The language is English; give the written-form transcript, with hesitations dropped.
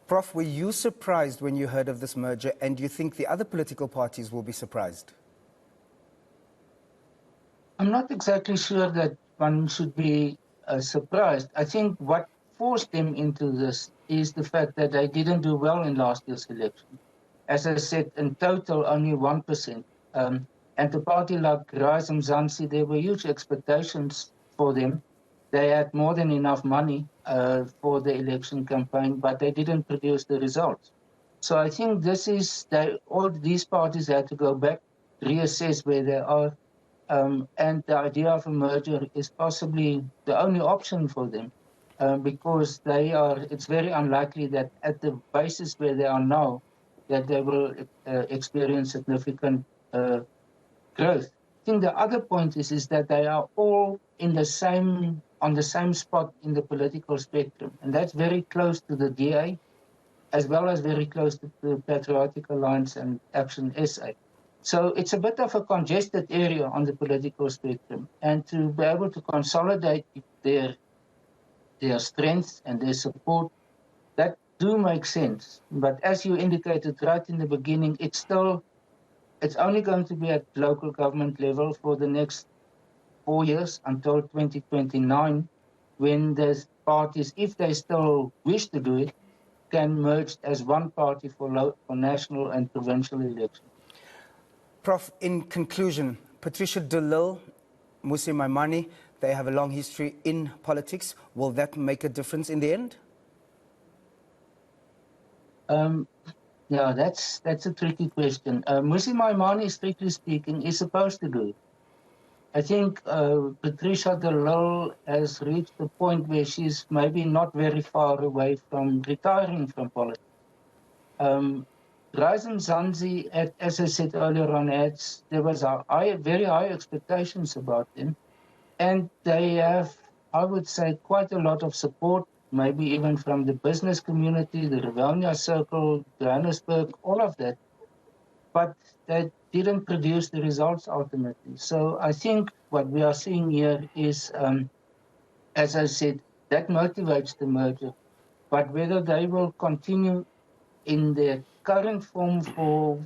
Prof, were you surprised when you heard of this merger, and do you think the other political parties will be surprised? I'm not exactly sure that one should be surprised. I think what forced them into this is the fact that they didn't do well in last year's election. As I said, in total, only 1%. And the party like Rise Mzansi, there were huge expectations for them. They had more than enough money for the election campaign, but they didn't produce the results. So I think all these parties had to go back, reassess where they are, and the idea of a merger is possibly the only option for them, because it's very unlikely that at the basis where they are now, that they will experience significant growth. I think the other point is that they are all on the same spot in the political spectrum, and that's very close to the DA, as well as very close to the Patriotic Alliance and Action SA. So it's a bit of a congested area on the political spectrum, and to be able to consolidate their strengths and their support, that do make sense. But as you indicated right in the beginning, it's only going to be at local government level for the next 4 years until 2029, when the parties, if they still wish to do it, can merge as one party for national and provincial elections. Prof, in conclusion, Patricia de Lille, Mmusi Maimane, they have a long history in politics. Will that make a difference in the end? Yeah, that's a tricky question. Mmusi Maimane, strictly speaking, is supposed to do it. I think Patricia de Lille has reached the point where she's maybe not very far away from retiring from politics. Rise Mzansi, as I said earlier on, there was very high expectations about them, and they have, I would say, quite a lot of support, maybe even from the business community, the Rivonia Circle, Johannesburg, all of that, but they didn't produce the results ultimately. So I think what we are seeing here is, as I said, that motivates the merger, but whether they will continue in their current form for